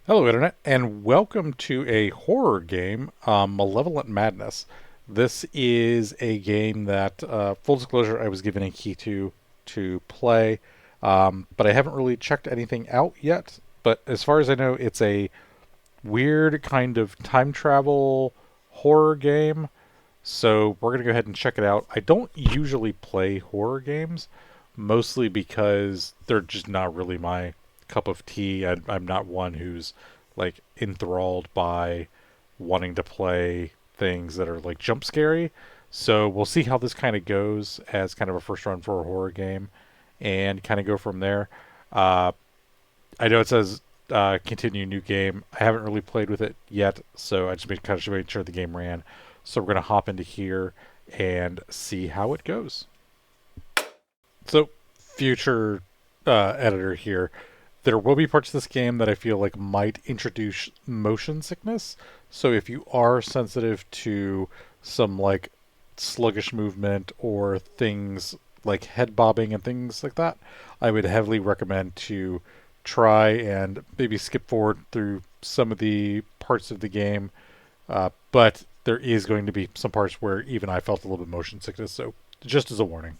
Hello, Internet, and welcome to a horror game, Malevolent Madness. This is a game that, full disclosure, I was given a key to play, but I haven't really checked anything out yet. But as far as I know, it's a weird kind of time travel horror game. So we're going to go ahead and check it out. I don't usually play horror games, mostly because they're just not really my cup of tea. I'm not one who's like enthralled by wanting to play things that are like jump scary. So we'll see how this kind of goes as kind of a first run for a horror game and kind of go from there. Uh, I know it says continue new game. I haven't really played with it yet, so I just kind of made sure the game ran. So we're going to hop into here and see how it goes. So, future editor here. There will be parts of this game that I feel like might introduce motion sickness. So if you are sensitive to some like sluggish movement or things like head bobbing and things like that, I would heavily recommend to try and maybe skip forward through some of the parts of the game. But there is going to be some parts where even I felt a little bit motion sickness. So just as a warning.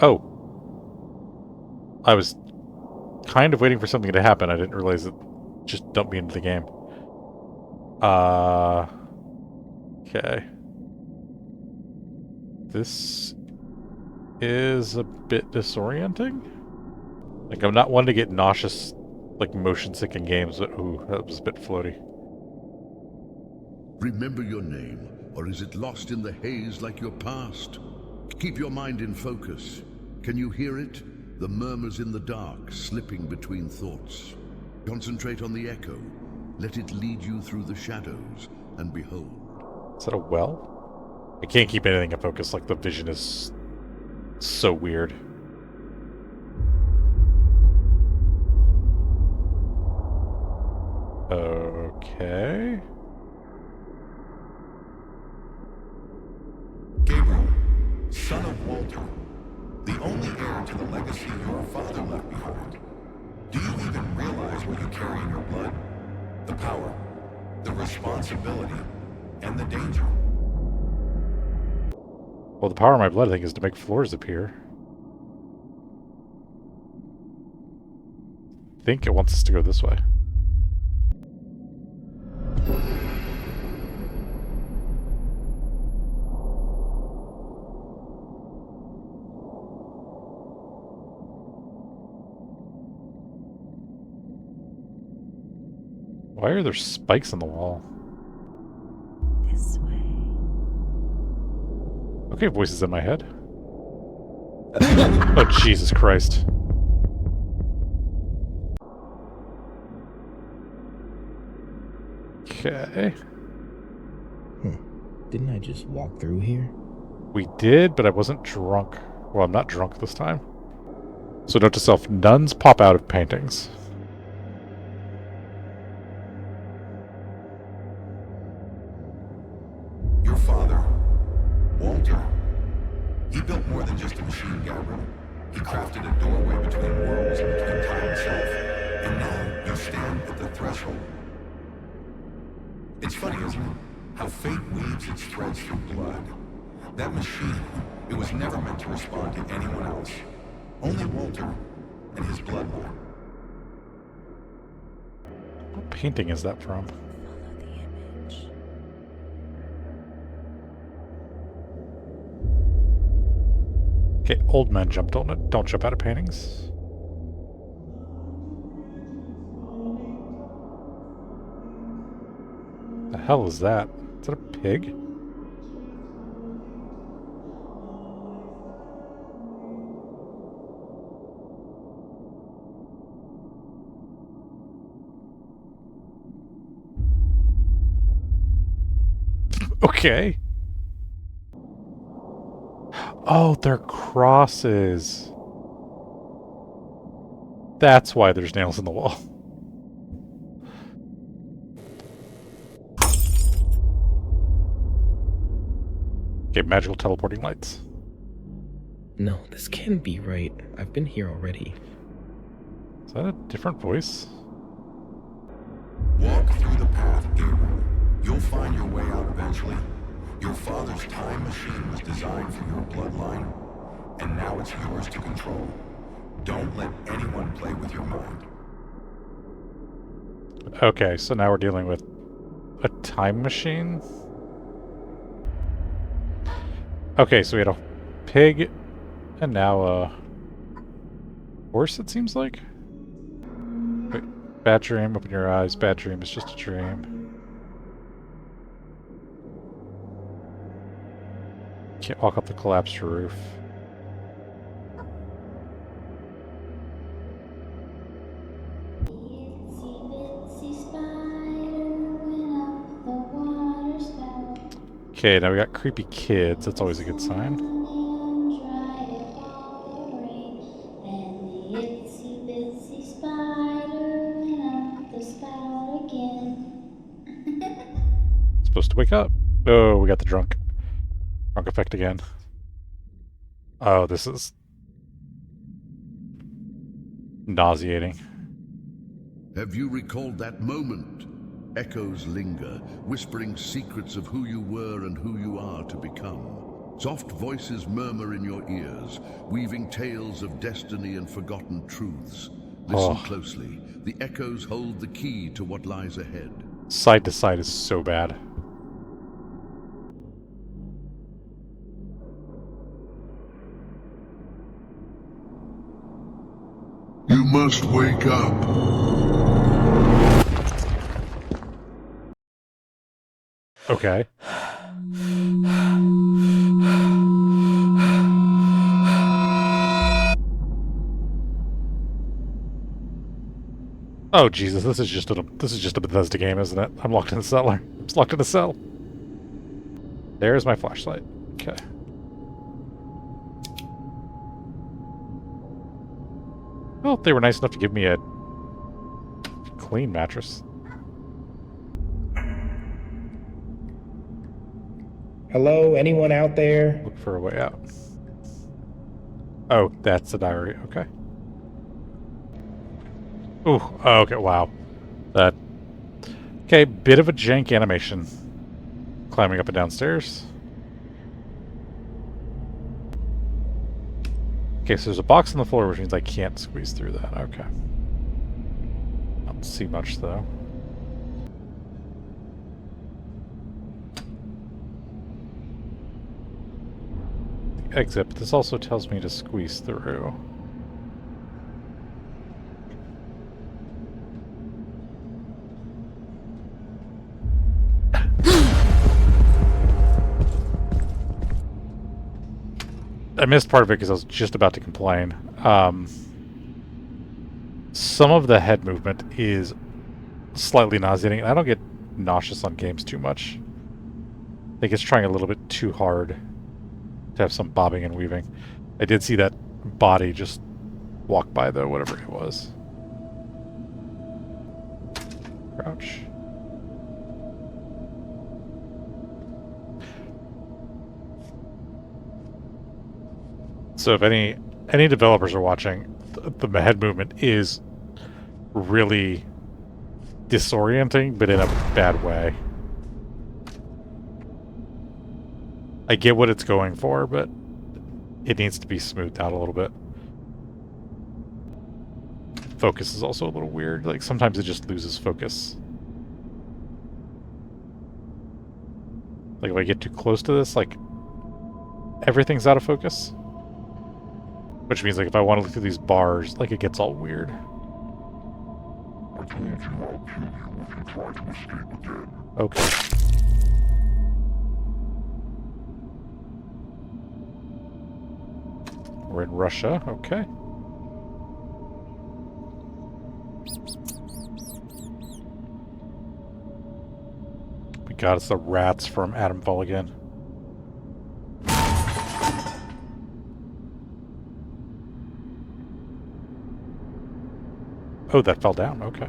Oh, I was kind of waiting for something to happen. I didn't realize it just dumped me into the game. Uh, okay. This is a bit disorienting. Like, I'm not one to get nauseous, like, motion sick in games, but ooh, that was a bit floaty. Remember your name, or is it lost in the haze like your past? Keep your mind in focus. Can you hear it? The murmurs in the dark, slipping between thoughts. Concentrate on the echo. Let it lead you through the shadows, and behold. Is that a well? I can't keep anything in focus, like, the vision is so weird. Okay. Gabriel, son of Walter, the only heir to the legacy your father left behind. Do you even realize what you carry in your blood? The power, the responsibility, and the danger. Well, the power of my blood, I think, is to make floors appear. I think it wants us to go this way. Why are there spikes on the wall? This way. Okay, voices in my head. Oh, Jesus Christ. Okay. Didn't I just walk through here? We did, but I wasn't drunk. Well, I'm not drunk this time. So note to self, nuns pop out of paintings. Your father, Walter, he built more than just a machine, Gabriel. He crafted a doorway between worlds and between time itself. And now you stand at the threshold. It's funny, isn't it? How fate weaves its threads through blood. That machine, it was never meant to respond to anyone else. Only Walter and his bloodline. What painting is that from? Follow the image. Okay, old men don't jump out of paintings. The hell is that? Is that a pig? Okay. Oh, they're crosses. That's why there's nails in the wall. Okay, magical teleporting lights. No, this can't be right. I've been here already. Is that a different voice? Walk through the path, Gabriel. You'll find your way out eventually. Your father's time machine was designed for your bloodline, and now it's yours to control. Don't let anyone play with your mind. Okay, so now we're dealing with a time machine? Okay, so we had a pig, and now a horse, it seems like? Wait, bad dream, open your eyes, bad dream, it's just a dream. Can't walk up the collapsed roof. Okay, now we got creepy kids. That's always a good sign. Supposed to wake up. Oh, we got the drunk effect again. Oh, this is nauseating. Have you recalled that moment? Echoes linger, whispering secrets of who you were and who you are to become. Soft voices murmur in your ears, weaving tales of destiny and forgotten truths. Listen closely. The echoes hold the key to what lies ahead. Side to side is so bad. You must wake up. Okay. Oh Jesus, this is just a Bethesda game, isn't it? I'm locked in the cellar. I'm just locked in a cell. There's my flashlight. Okay. Well, they were nice enough to give me a clean mattress. Hello, anyone out there? Look for a way out. Oh, that's the diary. Okay. Ooh, oh, okay, wow. That... Okay, bit of a jank animation. Climbing up and down stairs. Okay, so there's a box on the floor, which means I can't squeeze through that. Okay. I don't see much, though. Exit, but this also tells me to squeeze through. I missed part of it because I was just about to complain. Some of the head movement is slightly nauseating. I don't get nauseous on games too much. I think it's trying a little bit too hard to have some bobbing and weaving. I did see that body just walk by, though, whatever it was. Crouch. So if any developers are watching, the head movement is really disorienting, but in a bad way. I get what it's going for, but it needs to be smoothed out a little bit. Focus is also a little weird. Like, sometimes it just loses focus. Like, if I get too close to this, like, everything's out of focus. Which means, like, if I want to look through these bars, like, it gets all weird. I told you I'll kill you if you try to escape again. Okay. We're in Russia, okay. My god, it's the rats from Adamfall again. Oh, that fell down, okay.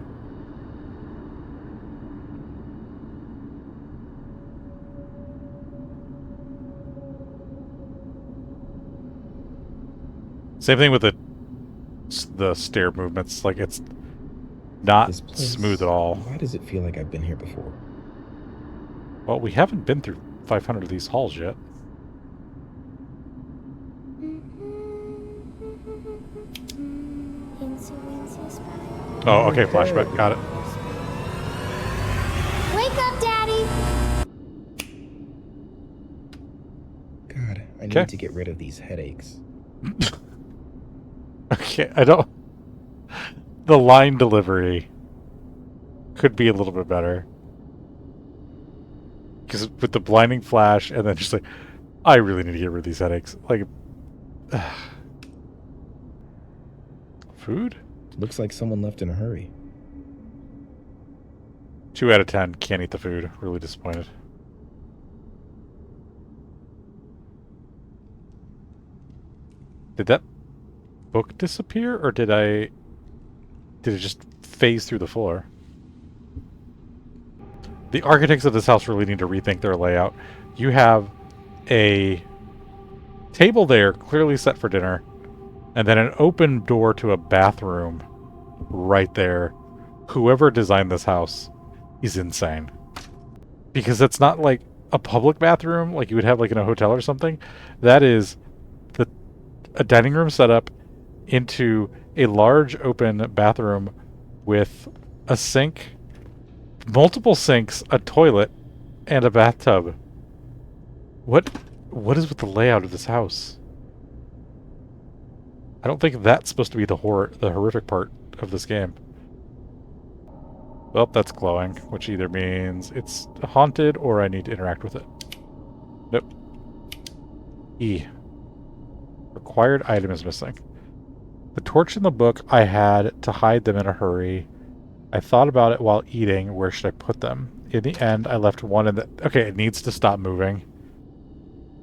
Same thing with the stair movements. Like, it's not This place, smooth at all. why does it feel like I've been here before? Well, we haven't been through 500 of these halls yet. Oh, okay, flashback. Got it. Wake up, Daddy! God, I Okay. need to get rid of these headaches. Okay, I don't... The line delivery could be a little bit better. Because with the blinding flash and then just like, I really need to get rid of these headaches. Like... Food? Looks like someone left in a hurry. 2 out of 10. Can't eat the food. Really disappointed. Did that book disappear, or did it just phase through the floor? The architects of this house really need to rethink their layout. You have a table there, clearly set for dinner, and then an open door to a bathroom right there. Whoever designed this house is insane. Because it's not like a public bathroom like you would have like in a hotel or something. That is a dining room setup into a large open bathroom with a sink, multiple sinks, a toilet, and a bathtub. What is with the layout of this house? I don't think that's supposed to be the horrific part of this game. Well, that's glowing, which either means it's haunted or I need to interact with it. Nope. E. Required item is missing. The torch in the book, I had to hide them in a hurry. I thought about it while eating. Where should I put them? In the end, I left one in the... Okay, it needs to stop moving.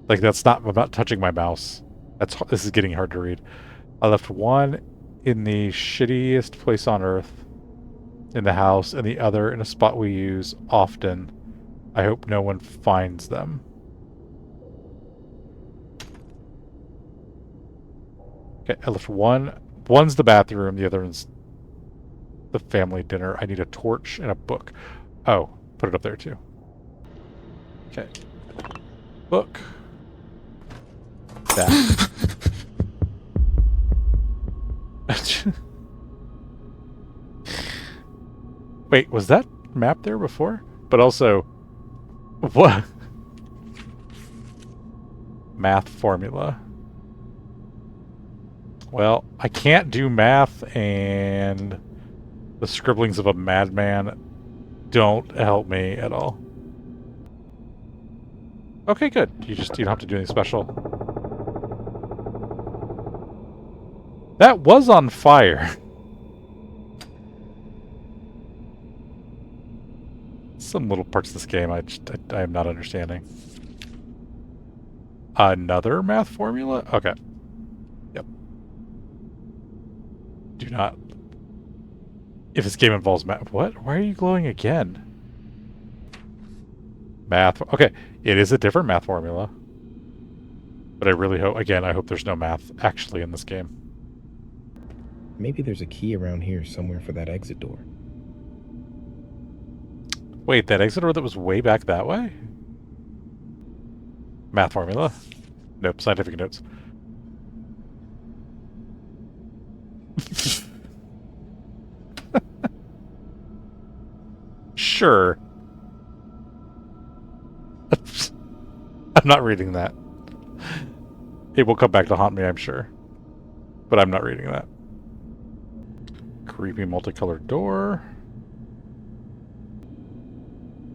Like, that's not... I'm not touching my mouse. This is getting hard to read. I left one in the shittiest place on earth in the house, and the other in a spot we use often. I hope no one finds them. Okay, I left one. One's the bathroom, the other one's the family dinner. I need a torch and a book. Oh, put it up there too. Okay. Book. That. Wait, was that map there before? But also, what? Math formula. Well, I can't do math, and the scribblings of a madman don't help me at all. Okay, good. You don't have to do anything special. That was on fire. Some little parts of this game I am not understanding. Another math formula? Okay. Yep. Do not. If this game involves math... What? Why are you glowing again? Math. Okay. It is a different math formula. But I really hope... Again, I hope there's no math actually in this game. Maybe there's a key around here somewhere for that exit door. Wait, that exit door that was way back that way? Math formula? Nope, scientific notes. Sure. I'm not reading that. It will come back to haunt me, I'm sure. But I'm not reading that. Creepy multicolored door.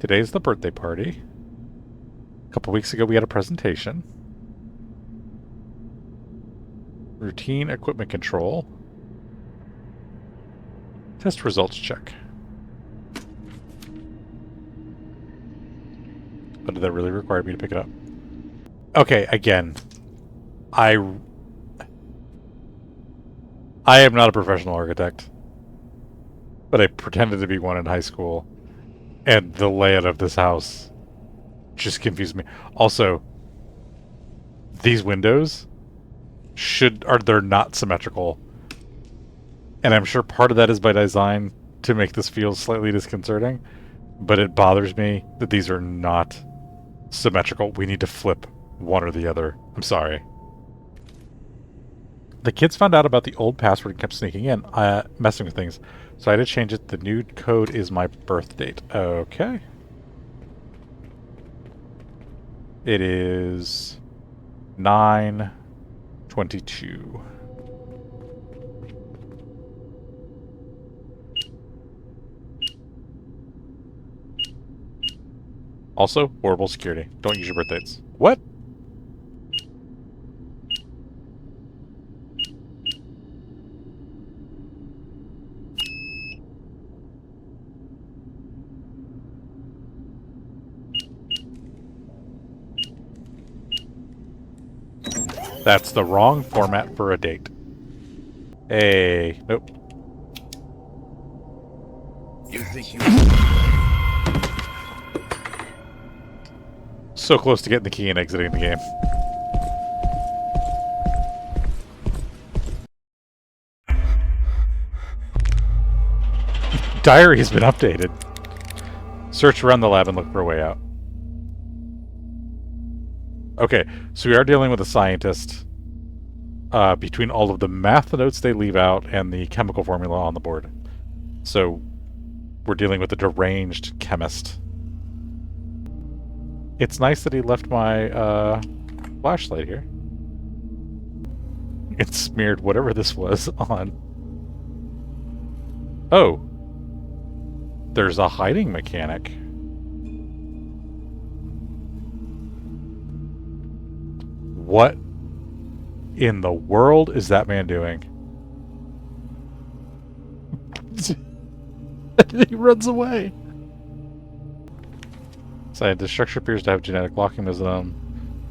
Today's the birthday party. A couple weeks ago we had a presentation. Routine equipment control. Test results check. But did that really require me to pick it up? Okay, again. I am not a professional architect. But I pretended to be one in high school. And the layout of this house just confused me. Also, these windows they're not symmetrical. And I'm sure part of that is by design to make this feel slightly disconcerting, but it bothers me that these are not symmetrical. We need to flip one or the other. I'm sorry. The kids found out about the old password and kept sneaking in, messing with things. So I had to change it. The new code is my birth date. Okay. It is 9/22. Also, horrible security. Don't use your birth dates. What? That's the wrong format for a date. Hey, nope. You think you... So close to getting the key and exiting the game. Diary has been updated. Search around the lab and look for a way out. Okay, so we are dealing with a scientist between all of the math notes they leave out and the chemical formula on the board. So we're dealing with a deranged chemist. It's nice that he left my flashlight here. It smeared whatever this was on. Oh. There's a hiding mechanic. What in the world is that man doing? He runs away. So the structure appears to have genetic locking mechanism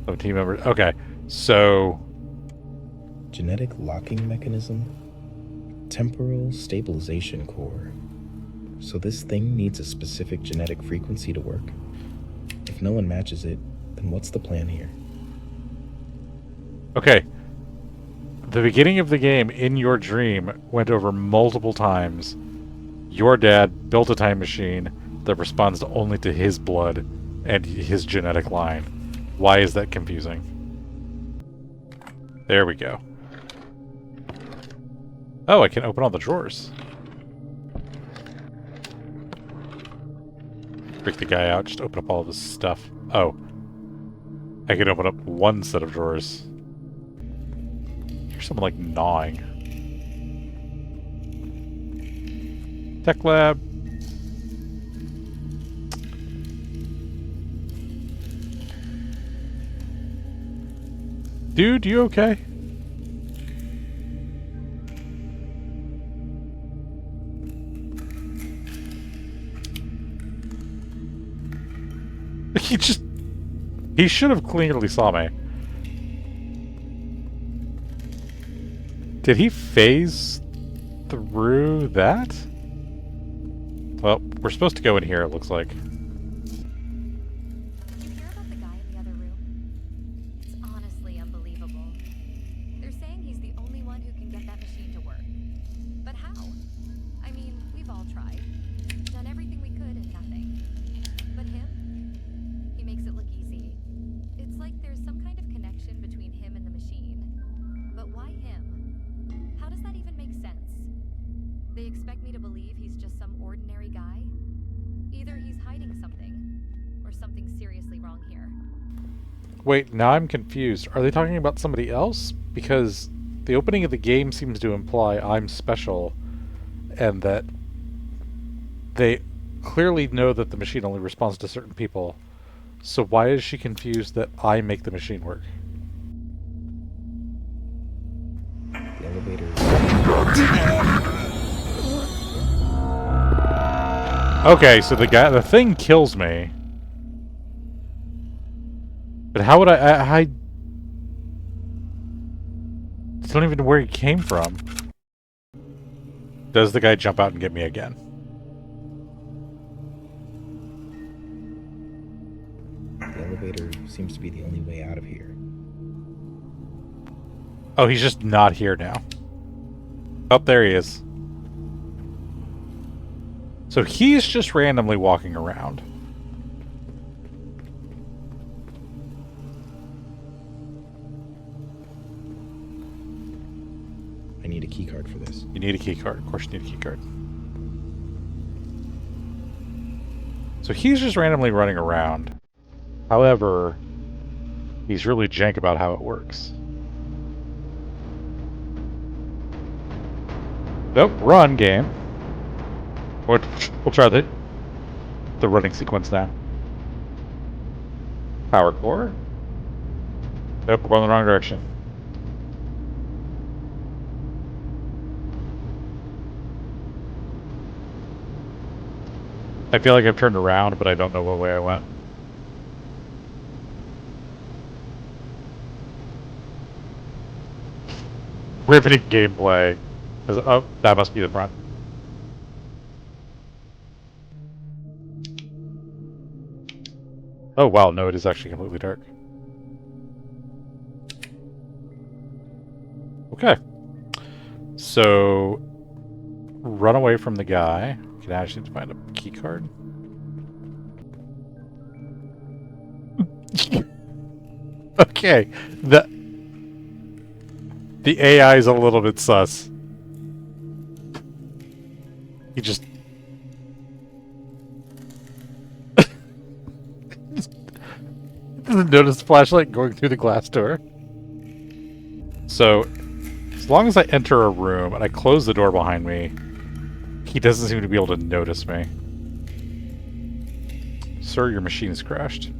of team members. Okay, so Genetic locking mechanism? Temporal stabilization core. So this thing needs a specific genetic frequency to work. If no one matches it, then what's the plan here? okay. The beginning of the game, in your dream, went over multiple times. Your dad built a time machine that responds only to his blood and his genetic line. Why is that confusing? There we go. Oh, I can open all the drawers. Freak the guy out, just open up all of his stuff. Oh. I can open up one set of drawers. Here's someone like gnawing. Tech lab. Dude, you okay? He should have clearly saw me. Did he phase through that? Well, we're supposed to go in here, it looks like. Did you hear about the guy in the other room? It's honestly unbelievable. They're saying he's the only one who can get that machine to work. But how? I mean, we've all tried. Done everything we could and nothing. But him? He makes it look easy. It's like there's some kind of connection between him and the machine. But why him? How does that even make sense? They expect me to believe he's just some ordinary guy? Either he's hiding something, or something's seriously wrong here. Wait, now I'm confused. Are they talking about somebody else? Because the opening of the game seems to imply I'm special, and that they clearly know that the machine only responds to certain people. So why is she confused that I make the machine work? The elevator. Okay, so the thing kills me. But how would I don't even know where he came from. Does the guy jump out and get me again? The elevator seems to be the only way out of here. Oh, he's just not here now. Oh, there he is. So he's just randomly walking around. I need a key card for this. You need a key card. Of course you need a key card. So he's just randomly running around. However, he's really jank about how it works. Nope, run game. We'll try the running sequence now. Power core. Nope, we're going the wrong direction. I feel like I've turned around, but I don't know what way I went. Riveting gameplay. Oh, that must be the front. Oh wow, no, it is actually completely dark. Okay. So, run away from the guy. You can actually find a key card. Okay. The AI is a little bit sus. He just... doesn't notice the flashlight going through the glass door. So, as long as I enter a room and I close the door behind me, he doesn't seem to be able to notice me. Sir, your machine has crashed.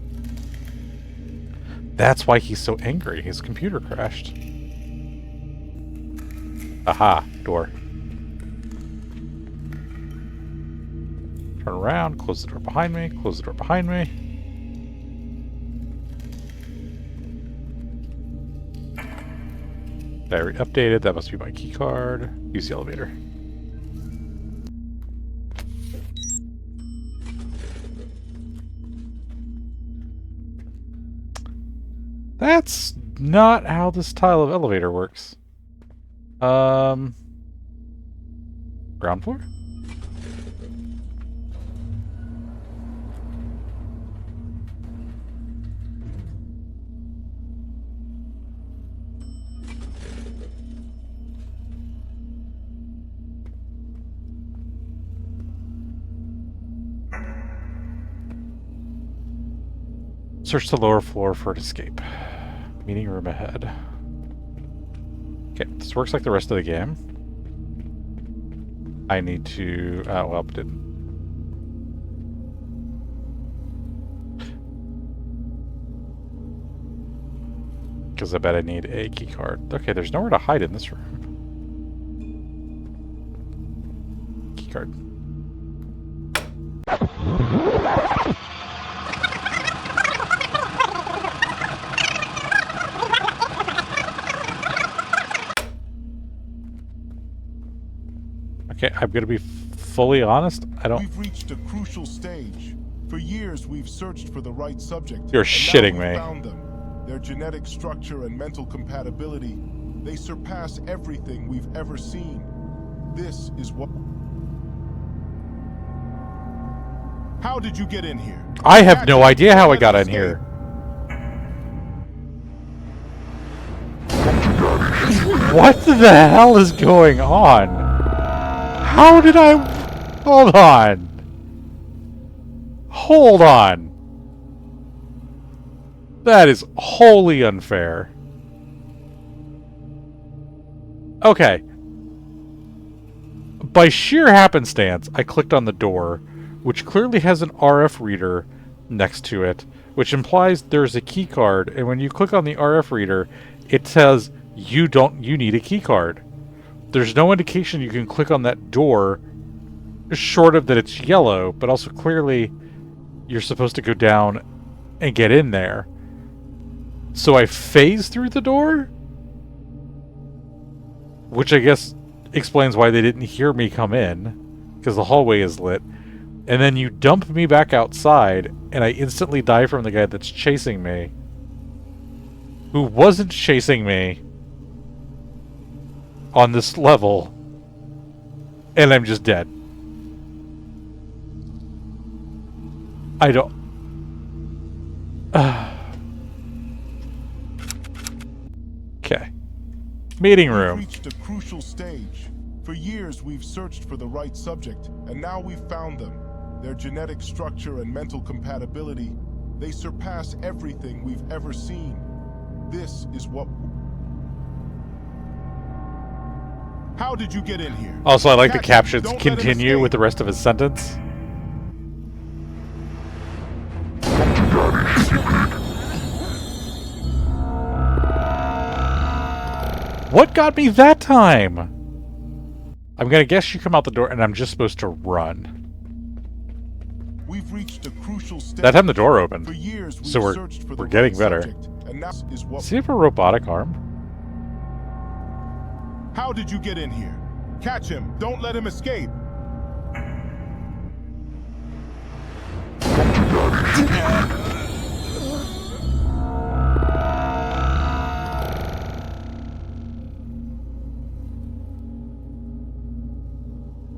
That's why he's so angry. His computer crashed. Aha, door. Turn around, close the door behind me, close the door behind me. Diary updated, that must be my key card. Use the elevator. That's not how this style of elevator works. Ground floor? Search the lower floor for an escape. Meeting room ahead. Okay, this works like the rest of the game. I need to... well, it didn't. Because I bet I need a key card. Okay, there's nowhere to hide in this room. Key card. Okay, I'm gonna be fully honest. I don't... We've reached a crucial stage. For years, we've searched for the right subject. You're and shitting now we've me. found them. Their genetic structure and mental compatibility, they surpass everything we've ever seen. This is what... How did you get in here? I have no idea how I got in here. What the hell is going on? How did I... Hold on. Hold on. That is wholly unfair. Okay. By sheer happenstance, I clicked on the door, which clearly has an RF reader next to it, which implies there's a key card, and when you click on the RF reader, it says you need a key card. There's no indication you can click on that door, short of that it's yellow, but also clearly you're supposed to go down and get in there. So I phased through the door? Which I guess explains why they didn't hear me come in, because the hallway is lit. And then you dump me back outside, and I instantly die from the guy that's chasing me, who wasn't chasing me. on this level, and I'm just dead. I don't... Okay. Meeting We've room. reached a crucial stage. For years, we've searched for the right subject, and now we've found them. Their genetic structure and mental compatibility, they surpass everything we've ever seen. This is what... How did you get in here? Also, I like the Catch him. captions Don't let him continue with the escape. rest of his sentence. What got me that time? I'm gonna guess you come out the door and I'm just supposed to run. We've reached a crucial stage. That time the door opened. For years, we've So searched for we're the getting right better. subject, and now is what... Does he have a robotic arm? How did you get in here? Catch him. Don't let him escape.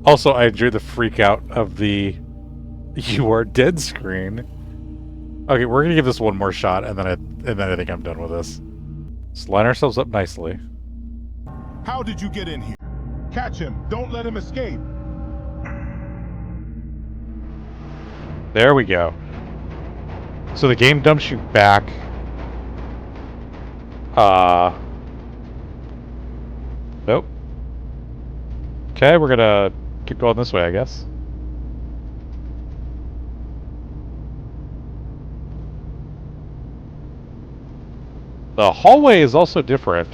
Also, I enjoy the freak out of the "you are dead" screen. Okay, we're gonna give this one more shot, and then I think I'm done with this. Let's line ourselves up nicely. How did you get in here? Catch him. Don't let him escape. There we go. So the game dumps you back. Nope. Okay, we're gonna keep going this way, I guess. The hallway is also different.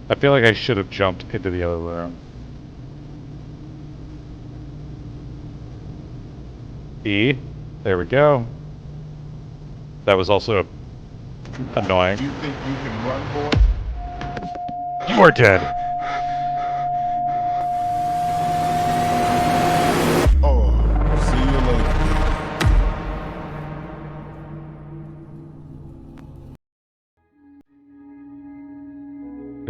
I feel like I should have jumped into the other room. E. There we go. That was also annoying. You think you can run, boy? You are dead. Oh, see you later.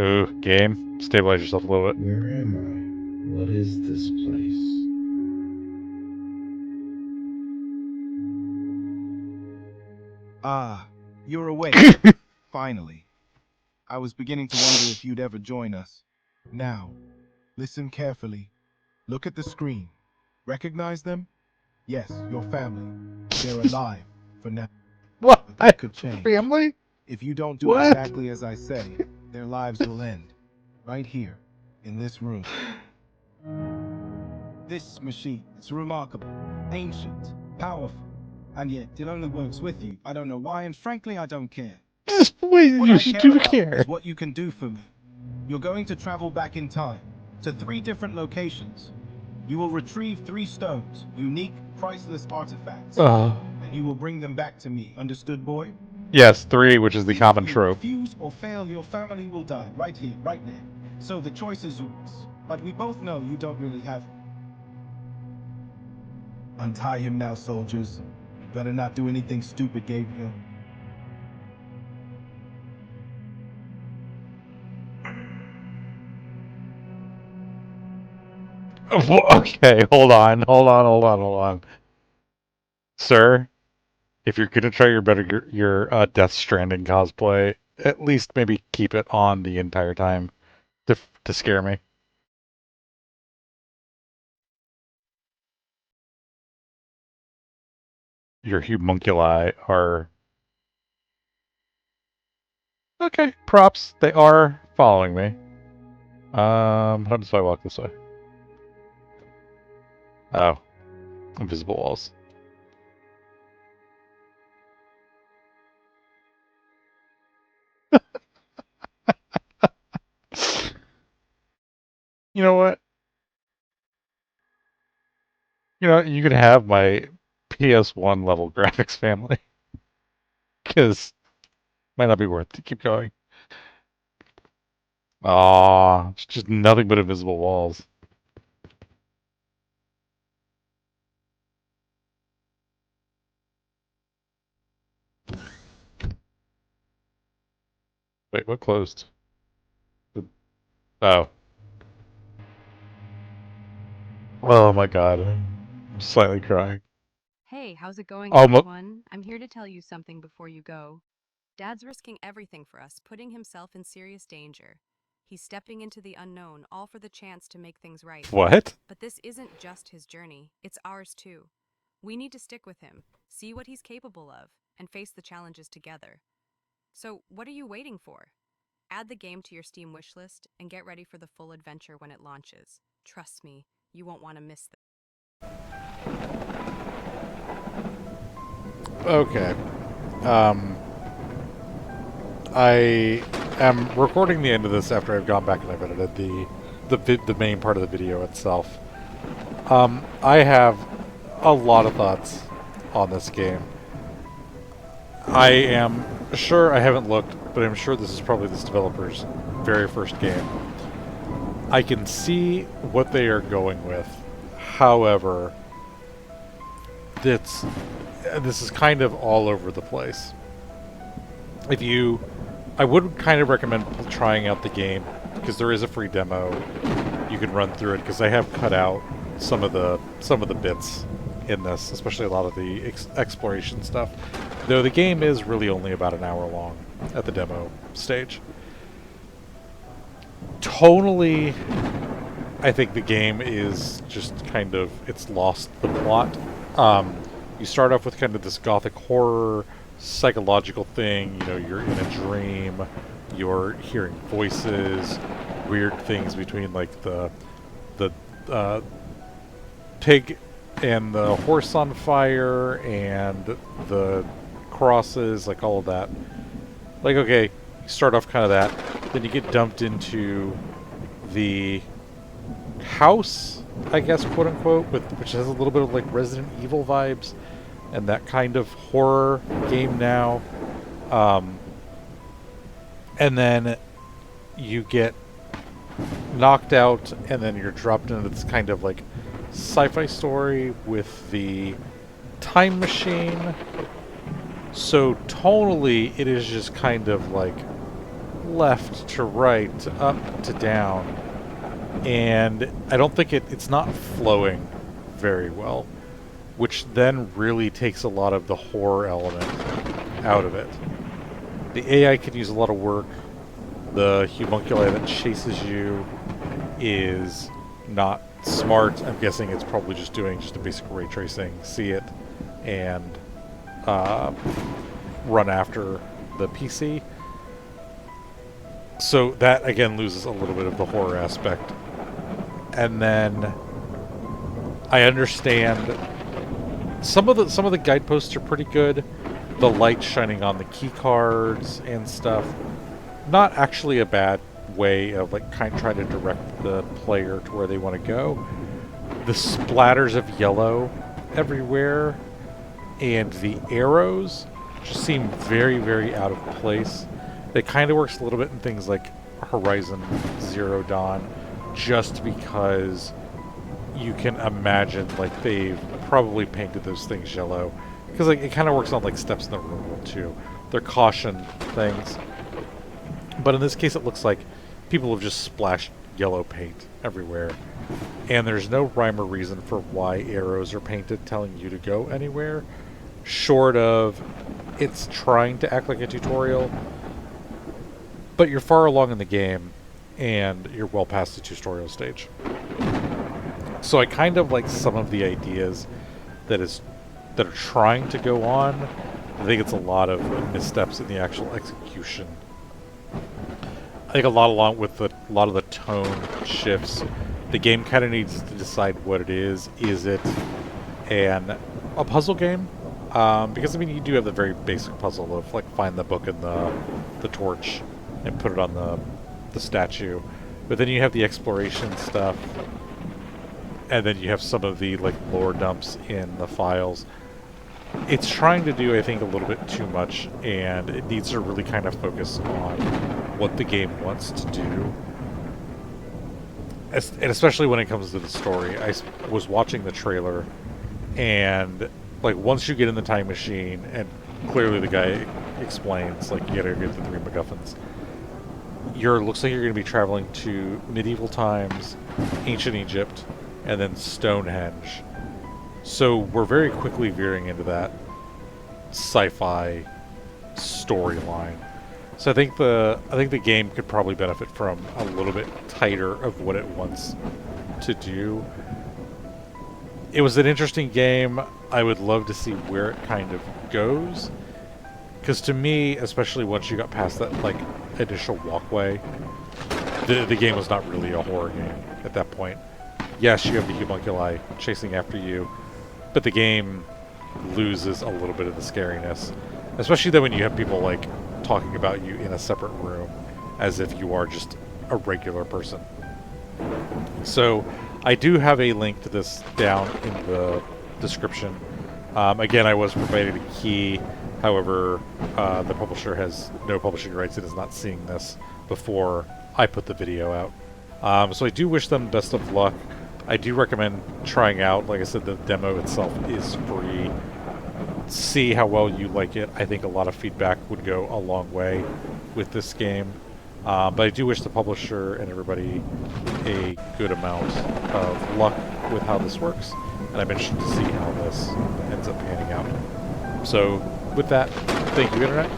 Ooh, game. Stabilize yourself a little bit. Where am I? What is this place? Ah, you're awake. Finally. I was beginning to wonder if you'd ever join us. Now, listen carefully. Look at the screen. Recognize them? Yes, your family. They're alive for now. What? But that could change. Family? If you don't do What? exactly as I say, their lives will end. Right here, in this room. This machine is remarkable, ancient, powerful, and yet it only works with you. I don't know why, and frankly, I don't care. Wait, What you I should care do about care. is what you can do for me. You're going to travel back in time to 3 different locations. You will retrieve 3 stones, unique, priceless artifacts, and you will bring them back to me. Understood, boy? Yes, 3, which is the common If you trope. refuse or fail, your family will die right here, right now. So the choice is yours. But we both know you don't really have. Untie him now, soldiers. You better not do anything stupid, Gabriel. Okay, hold on. Sir, if you're gonna try your Death Stranding cosplay, at least maybe keep it on the entire time to scare me. Your homunculi are okay. Props. They are following me. How does I walk this way? Oh, invisible walls. You know what? You know, you could have my PS1 level graphics family. Because might not be worth to keep going. Aw, it's just nothing but invisible walls. Wait, what closed? Oh. Oh my god. I'm slightly crying. Hey, how's it going, Oh, everyone? I'm here to tell you something before you go. Dad's risking everything for us, putting himself in serious danger. He's stepping into the unknown, all for the chance to make things right. what? But this isn't just his journey, it's ours too. We need to stick with him, see what he's capable of, and face the challenges together. So, what are you waiting for? Add the game to your Steam wishlist and get ready for the full adventure when it launches. Trust me, you won't want to miss this. Okay. Um, I am recording the end of this after I've gone back and I've edited the main part of the video itself. I have a lot of thoughts on this game. I am sure I haven't looked, but I'm sure this is probably this developer's very first game. I can see what they are going with. However, this is kind of all over the place. I would kind of recommend trying out the game because there is a free demo. You can run through it because I have cut out some of the bits in this, especially a lot of the exploration stuff. Though the game is really only about an hour long at the demo stage. Tonally, I think the game is just kind of, it's lost the plot. You start off with kind of this gothic horror, psychological thing, you know, you're in a dream, you're hearing voices, weird things between like the pig and the horse on fire and the crosses, like all of that. Like, okay, you start off kind of that, then you get dumped into the house, I guess, quote unquote, which has a little bit of like Resident Evil vibes and that kind of horror game now. And then you get knocked out, and then you're dropped into this kind of like sci-fi story with the time machine. So tonally, it is just kind of like left to right, up to down. And I don't think it's not flowing very well, which then really takes a lot of the horror element out of it. The AI could use a lot of work. The homunculi that chases you is not smart. I'm guessing it's probably just doing just a basic ray tracing, see it, and run after the PC. So that again loses a little bit of the horror aspect. And then I understand some of the guideposts are pretty good. The light shining on the key cards and stuff. Not actually a bad way of like kind of trying to direct the player to where they want to go. The splatters of yellow everywhere and the arrows just seem very, very out of place. It kind of works a little bit in things like Horizon Zero Dawn, just because you can imagine like they've probably painted those things yellow, because like it kind of works on like steps in the room too. They're caution things, but in this case it looks like people have just splashed yellow paint everywhere, and there's no rhyme or reason for why arrows are painted telling you to go anywhere, short of it's trying to act like a tutorial. But you're far along in the game, and you're well past the tutorial stage. So I kind of like some of the ideas that are trying to go on. I think it's a lot of missteps in the actual execution. I think a lot with a lot of the tone shifts. The game kind of needs to decide what it is. Is it a puzzle game? Because I mean, you do have the very basic puzzle of like find the book and the torch and put it on the statue, but then you have the exploration stuff, and then you have some of the like lore dumps in the files. It's trying to do, I think, a little bit too much, and it needs to really kind of focus on what the game wants to do. And especially when it comes to the story. I was watching the trailer, and like once you get in the time machine, and clearly the guy explains like you gotta get the 3 MacGuffins. looks like you're going to be traveling to medieval times, ancient Egypt, and then Stonehenge. So we're very quickly veering into that sci-fi storyline. So I think the game could probably benefit from a little bit tighter of what it wants to do. It was an interesting game. I would love to see where it kind of goes. Because to me, especially once you got past that like initial walkway, the game was not really a horror game at that point. Yes, you have the homunculi chasing after you, but the game loses a little bit of the scariness. Especially then when you have people like talking about you in a separate room as if you are just a regular person. So I do have a link to this down in the description. Again, I was provided a key. However, the publisher has no publishing rights and is not seeing this before I put the video out. So I do wish them best of luck. I do recommend trying out. Like I said, the demo itself is free. See how well you like it. I think a lot of feedback would go a long way with this game. But I do wish the publisher and everybody a good amount of luck with how this works. And I'm interested to see how this ends up panning out. So with that, thank you, Internet.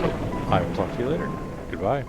I will talk to you later. Goodbye.